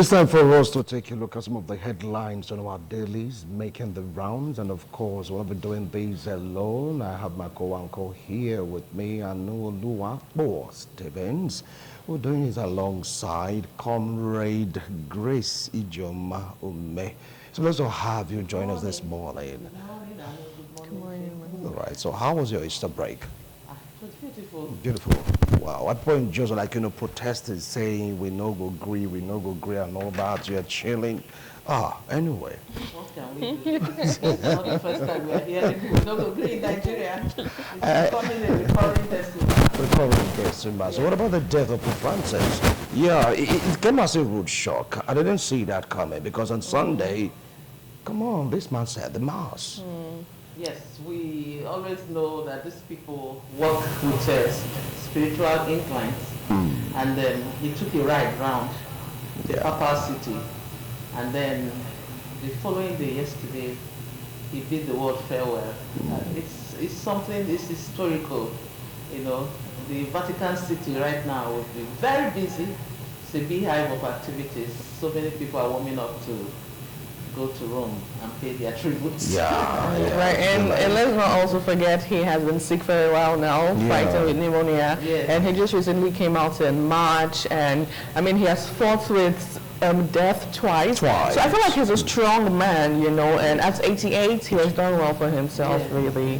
It's time for us to take a look at some of the headlines on our dailies, making the rounds. And of course, we'll be doing these alone. I have my co-anchor here with me, Anuoluwapo Stevens. We're doing this alongside Comrade Grace Ijoma Ume. So let's all have you join us this morning. Good morning. All right, so how was your Easter break? It was beautiful. Beautiful. Wow. At point just like, protested saying we no go agree, and all that. You're chilling. Anyway. What can we do? It's not the first time we are hearing we no go agree in Nigeria. It's becoming a recurring testimony. So what about the death of Pope Francis? Yeah, it came as a rude shock. I didn't see that coming because on Sunday, come on, this man said the mass. Yes, we always know that these people work with spiritual inclines, and then he took a ride round the Papal City, and then the following day, yesterday, he bid the world farewell. It's something, it's historical, you know. The Vatican City right now will be very busy. It's a beehive of activities. So many people are warming up to go to Rome and pay their tributes. Right, and let's not also forget he has been sick for a while now, fighting with pneumonia. Yes. And he just recently came out in March, and I mean, he has fought with death twice. So I feel like he's a strong man, you know, and at 88, he has done well for himself, really.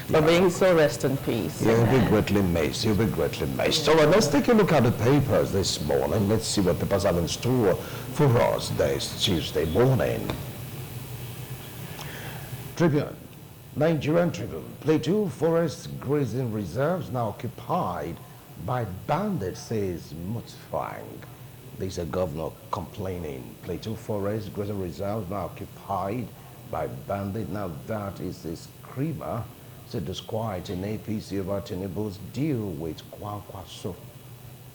But may he so rest in peace. He'll be greatly missed. He'll be greatly missed. So let's take a look at the papers this morning. Let's see what papers have in store for us this Tuesday morning. Tribune. Nigerian Tribune. Plateau Forest grazing reserves now occupied by bandits, says Mutsfang. There's a governor complaining. Plateau Forest grazing reserves now occupied by bandits. Now that is a screamer to disquiet in APC over Tinubu's deal with Kwankwaso,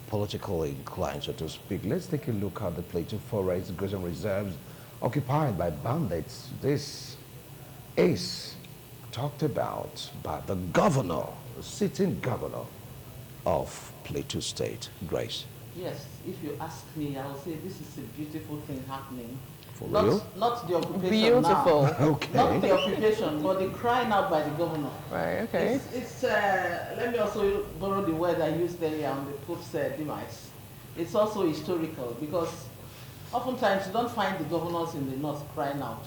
politically inclined, so to speak. Let's take a look at the Plateau Forest grazing reserves occupied by bandits. This is talked about by the governor, the sitting governor of Plateau State, Grace. Yes, if you ask me, I will say this is a beautiful thing happening. For real? Not the occupation Beautiful. now. Okay. Not the occupation, but the crying out by the governor. Right, okay. It's let me also borrow the word I used earlier on the Pope's demise. It's also historical because oftentimes you don't find the governors in the north crying out.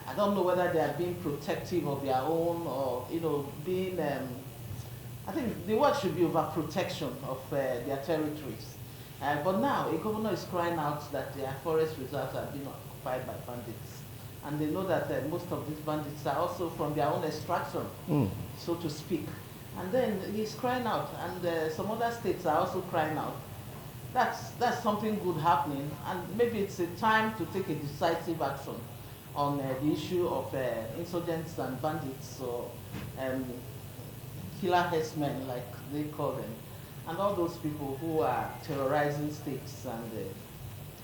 I don't know whether they are being protective of their own or, you know, being, I think the word should be overprotection of their territories. But now a governor is crying out that their forest reserves are being occupied by bandits. And they know that most of these bandits are also from their own extraction, so to speak. And then he's crying out, and some other states are also crying out. That's something good happening, and maybe it's a time to take a decisive action on the issue of insurgents and bandits, or killer herdsmen, like they call them, and all those people who are terrorizing states and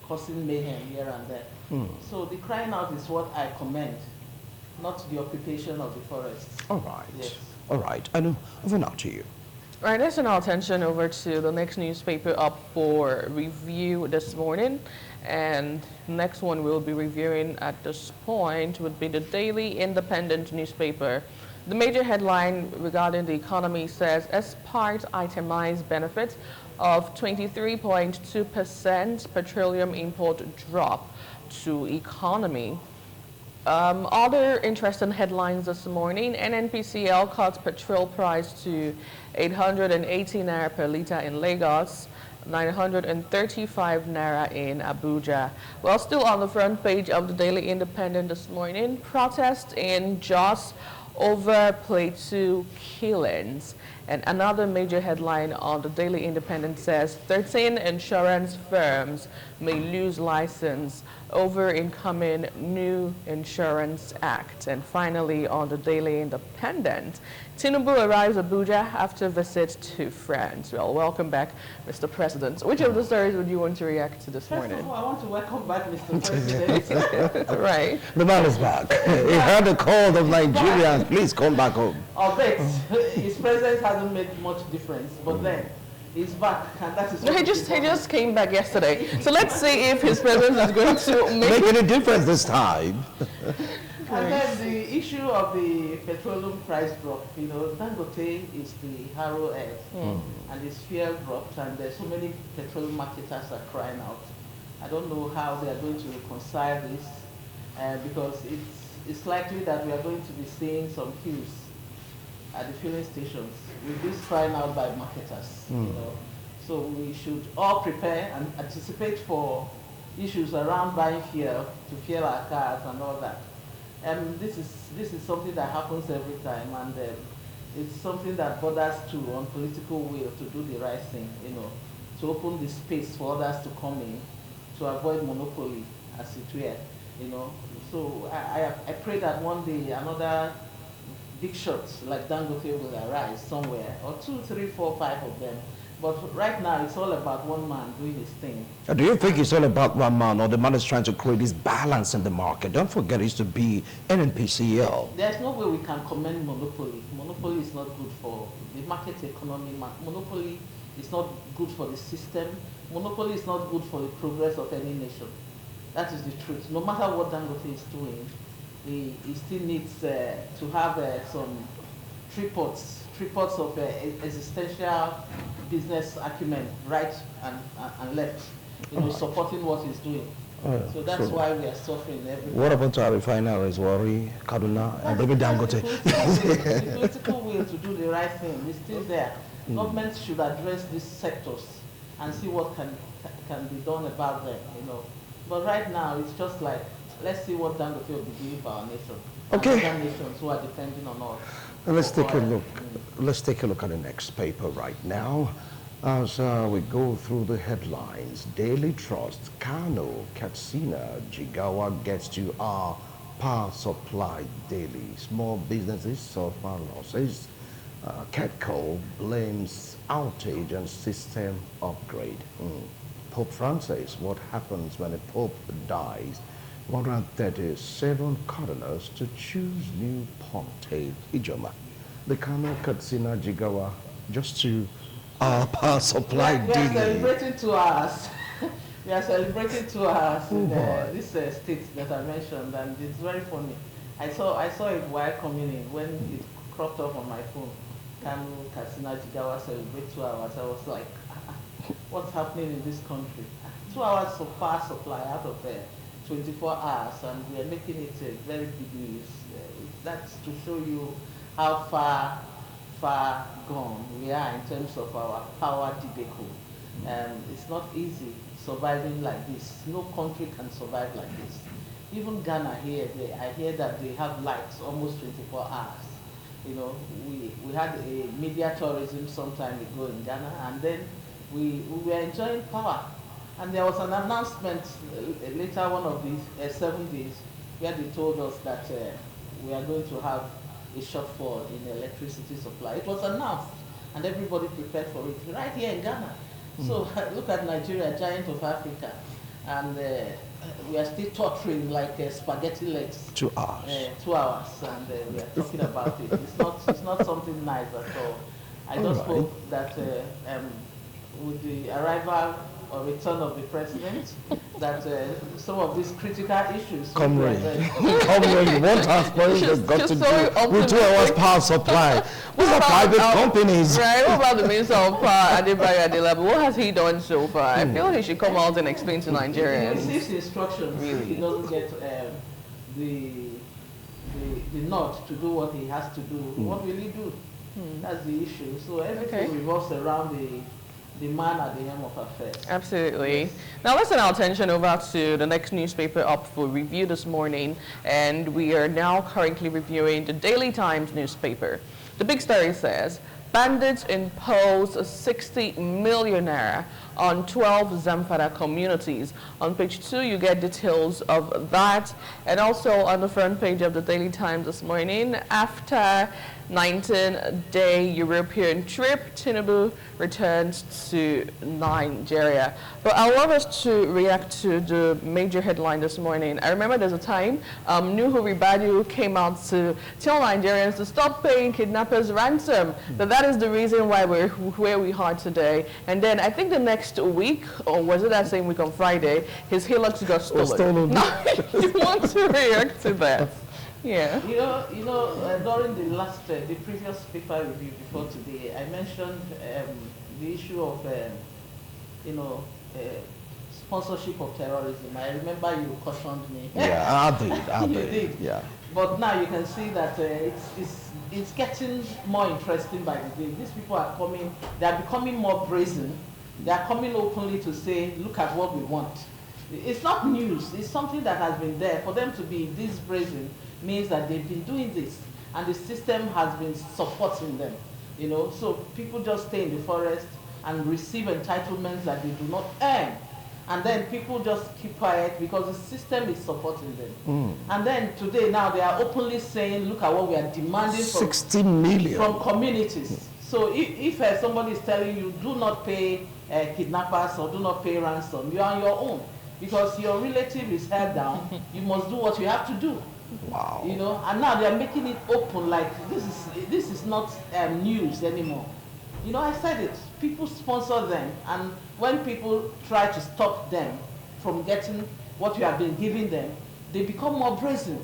causing mayhem here and there. So the crying out is what I commend, not the occupation of the forests. All right. Yes. All right. And over now to you. All right, let's turn our attention over to the next newspaper up for review this morning. And the next one we'll be reviewing at this point would be the Daily Independent newspaper. The major headline regarding the economy says, as part itemized benefits of 23.2% petroleum import drop to economy. Other interesting headlines this morning, NNPCL cuts petrol price to 880 naira per liter in Lagos, 935 naira in Abuja. Well, still on the front page of the Daily Independent this morning, protest in Jos over Plateau killings. And another major headline on the Daily Independent says 13 insurance firms may lose license over incoming new insurance act. And finally, on the Daily Independent, Tinubu arrives Abuja after visit to France. Well, welcome back, Mr. President. Which of the stories would you want to react to this morning? First of all, I want to welcome back Mr. President. Right. The man is back. He heard the call of Nigerians. Please come back home. I bet his presence hasn't made much difference, but then He's back, and that is No, what he is important. just came back yesterday. So let's see if his presence is going to Make make any difference this time? And then the issue of the petroleum price drop, you know, Dangote is the arrowhead, and its fuel dropped, and there's so many petroleum marketers are crying out. I don't know how they are going to reconcile this, because it's likely that we are going to be seeing some queues at the filling stations with this crying out by marketers, you know. So we should all prepare and anticipate for issues around buying fuel to fuel our cars and all that. This is something that happens every time, and it's something that borders on political will to do the right thing, you know, to open the space for others to come in, to avoid monopoly, as it were, you know. So I pray that one day another big shots like Dangote will arise somewhere, or 2, 3, 4, 5 of them. But right now, it's all about one man doing his thing. Do you think it's all about one man, or the man is trying to create this balance in the market? Don't forget, it's to be NNPCL. There's no way we can commend monopoly. Monopoly is not good for the market economy. Monopoly is not good for the system. Monopoly is not good for the progress of any nation. That is the truth. No matter what Dangote is doing, he still needs to have some tripods of existential business acumen, right and left, you know, supporting what he's doing. So that's why we are suffering every. What about our refineries, Warri, Kaduna, and maybe Dangote? The political will to do the right thing is still there. Government should address these sectors and see what can be done about them, you know. But right now, it's just like, let's see what Dangote will be doing for our nation. Okay. And other nations who are depending on us. Let's take a look. Let's take a look at the next paper right now. As we go through the headlines, Daily Trust, Kano, Katsina, Jigawa gets to our power supply daily. Small businesses suffer losses. Catco blames outage and system upgrade. Pope Francis, what happens when a pope dies? 137 cardinals to choose new pontiff. Ijoma. The Kano, Katsina, Jigawa, just to our power supply We are daily. celebrating 2 hours. We are celebrating 2 hours in boy. this state that I mentioned, and it's very funny. I saw it while coming in when it cropped up on my phone. Kano, Katsina, Jigawa celebrate 2 hours. I was like, what's happening in this country? 2 hours of power supply out of 24 hours, and we are making it a very big news. That's to show you how far gone we are in terms of our power debacle. It's not easy surviving like this. No country can survive like this. Even Ghana here, I hear that they have lights almost 24 hours. You know, we had a media tourism some time ago in Ghana, and then we were enjoying power. And there was an announcement later one of these 7 days where they told us that we are going to have a shortfall in electricity supply. It was announced, and everybody prepared for it right here in Ghana. So look at Nigeria, giant of Africa, and we are still tottering like spaghetti legs. 2 hours. 2 hours, and we are talking about it. It's not something nice at all. I just hope that with the arrival or return of the president, that some of these critical issues Comrade, comrade, what has president got to do with 2 hours power supply? These are private companies. Right, what about the Minister of Power, Adebayo Adelabu? What has he done so far? I feel he should come out and explain to He Nigerians. receives instructions. Really? If he doesn't get the nod to do what he has to do, what will he do? That's the issue. So everything revolves around the man at the helm of affairs. Absolutely. Yes. Now let's turn our attention over to the next newspaper up for review this morning, and we are now currently reviewing the Daily Times newspaper. The big story says, bandits impose a 60 million naira on 12 Zamfara communities. On page 2, you get details of that. And also on the front page of the Daily Times this morning, after 19-day European trip, Tinubu returns to Nigeria. But I want us to react to the major headline this morning. I remember there's a time Nuhu Ribadu came out to tell Nigerians to stop paying kidnappers ransom, that is the reason why we're where we are today. And then I think the next week, or was it that same week on Friday, his Hilux got stolen. Now, you want to react to that? Yeah. During the previous paper review before today, I mentioned the issue of, sponsorship of terrorism. I remember you cautioned me. Yeah, I did. You did. Yeah. But now you can see that it's getting more interesting by the day. These people are coming, they are becoming more brazen. They are coming openly to say, look at what we want. It's not news, it's something that has been there. For them to be this brazen means that they've been doing this and the system has been supporting them. So people just stay in the forest and receive entitlements that they do not earn. And then people just keep quiet because the system is supporting them. And then today now they are openly saying, look at what we are demanding 60 million from communities. So if somebody is telling you do not pay kidnappers or do not pay ransom, you are on your own. Because your relative is held down, you must do what you have to do. Wow. And now they are making it open like this is not news anymore. I said it, people sponsor them, and when people try to stop them from getting what you have been giving them, they become more brazen.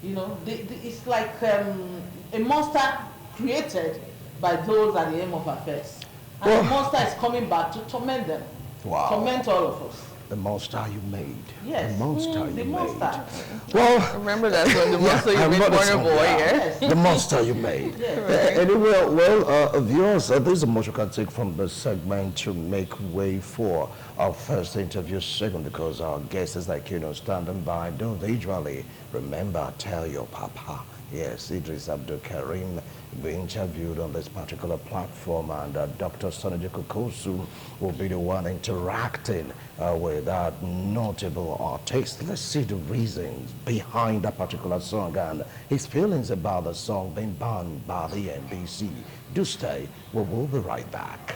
It's like a monster created by those at the aim of affairs. And the monster is coming back to torment them. Wow. Torment all of us. The monster you made. Yes. The monster the you monster. made. Well, Remember that one, the monster you made, Warner Boy, Yes. the monster you made. Yes. Anyway, viewers, there's a much you can take from the segment to make way for our first interview segment, because our guest is standing by. Don't usually remember, tell your papa. Yes, Idris Abdul Karim be interviewed on this particular platform, and Dr. Sonaji Kokosu will be the one interacting with that notable artist. Let's see the reasons behind that particular song and his feelings about the song being banned by the NBC. Do stay, we'll be right back.